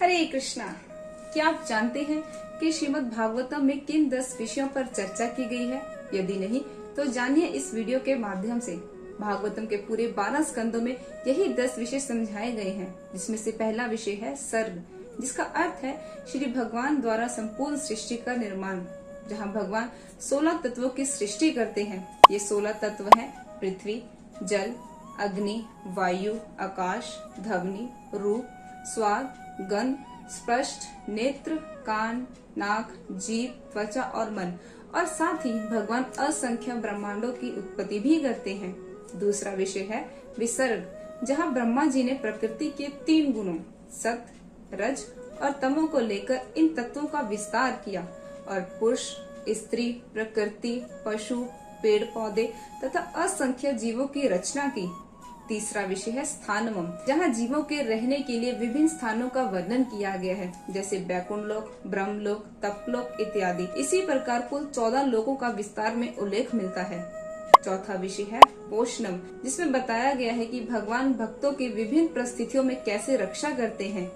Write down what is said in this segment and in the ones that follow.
हरे कृष्णा। क्या आप जानते हैं कि श्रीमद् भागवतम में किन 10 विषयों पर चर्चा की गई है? यदि नहीं तो जानिए इस वीडियो के माध्यम से। भागवतम के पूरे 12 स्कंदों में यही 10 विषय समझाए गए हैं, जिसमें से पहला विषय है सर्ग, जिसका अर्थ है श्री भगवान द्वारा संपूर्ण सृष्टि का निर्माण, जहाँ भगवान 16 तत्वों की सृष्टि करते हैं। ये 16 तत्व हैं पृथ्वी, जल, अग्नि, वायु, आकाश, ध्वनि, रूप, स्वाद, गंध, स्पर्श, नेत्र, कान, नाक, जीभ, त्वचा और मन, और साथ ही भगवान असंख्य ब्रह्मांडों की उत्पत्ति भी करते हैं। दूसरा विषय है विसर्ग, जहाँ ब्रह्मा जी ने प्रकृति के 3 गुणों सत, रज और तमो को लेकर इन तत्वों का विस्तार किया और पुरुष, स्त्री, प्रकृति, पशु, पेड़ पौधे तथा असंख्य जीवों की रचना की। तीसरा विषय है स्थानमम, जहाँ जीवों के रहने के लिए विभिन्न स्थानों का वर्णन किया गया है, जैसे बैकुंठ लोक, ब्रह्मलोक, तपलोक इत्यादि। इसी प्रकार कुल 14 लोकों का विस्तार में उल्लेख मिलता है। चौथा विषय है पोषणम, जिसमें बताया गया है कि भगवान भक्तों की विभिन्न परिस्थितियों में कैसे रक्षा करते हैं।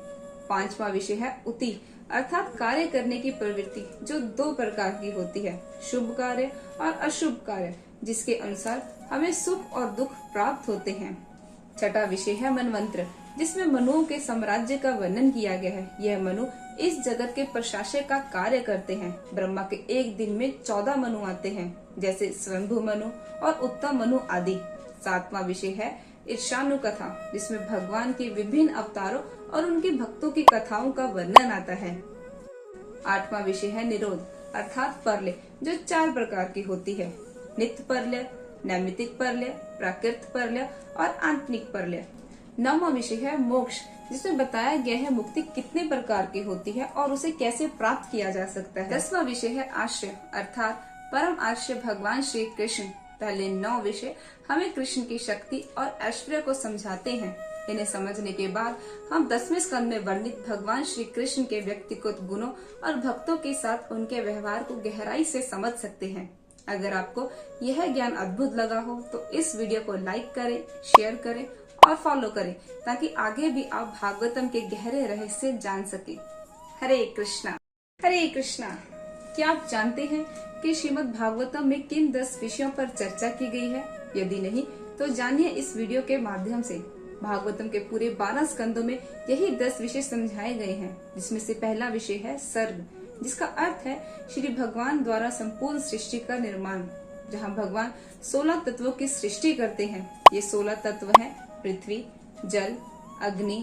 पांचवा विषय है उति, अर्थात कार्य करने की प्रवृत्ति, जो 2 प्रकार की होती है, शुभ कार्य और अशुभ कार्य, जिसके अनुसार हमें सुख और दुख प्राप्त होते हैं। छठा विषय है मनवंत्र, जिसमें मनुओं के साम्राज्य का वर्णन किया गया है। यह मनु इस जगत के प्रशासक का कार्य करते हैं। ब्रह्मा के एक दिन में 14 मनु आते हैं, जैसे स्वयंभू मनु और उत्तम मनु आदि। सातवां विषय है ईर्षानु कथा, जिसमें भगवान के विभिन्न अवतारों और उनके भक्तों की कथाओं का वर्णन आता है। आठवां विषय है निरोध, अर्थात परलय, जो 4 प्रकार की होती है, नित्य परलय, नैमित्तिक परलय, प्राकृत परलय और आंतरिक परलय। 9वां विषय है मोक्ष, जिसमें बताया गया है मुक्ति कितने प्रकार की होती है और उसे कैसे प्राप्त किया जा सकता है। 10वां विषय है आश्रय, अर्थात परम आश्रय भगवान श्री कृष्ण। पहले 9 विषय हमें कृष्ण की शक्ति और ऐश्वर्य को समझाते हैं। इन्हें समझने के बाद हम 10वें स्कंद में वर्णित भगवान श्री कृष्ण के व्यक्तिगत गुणों और भक्तों के साथ उनके व्यवहार को गहराई से समझ सकते हैं। अगर आपको यह ज्ञान अद्भुत लगा हो तो इस वीडियो को लाइक करें, शेयर करें और फॉलो करें, ताकि आगे भी आप भागवतम के गहरे रहस्य जान सकें। हरे कृष्णा। हरे कृष्णा। क्या आप जानते हैं कि श्रीमद् भागवतम में किन 10 विषयों पर चर्चा की गई है? यदि नहीं तो जानिए इस वीडियो के माध्यम से। भागवतम के पूरे 12 स्कंदों में यही 10 विषय समझाए गए हैं, जिसमें से पहला विषय है सर्ग, जिसका अर्थ है श्री भगवान द्वारा संपूर्ण सृष्टि का निर्माण, जहाँ भगवान 16 तत्वों की सृष्टि करते हैं। ये 16 तत्व हैं पृथ्वी, जल, अग्नि,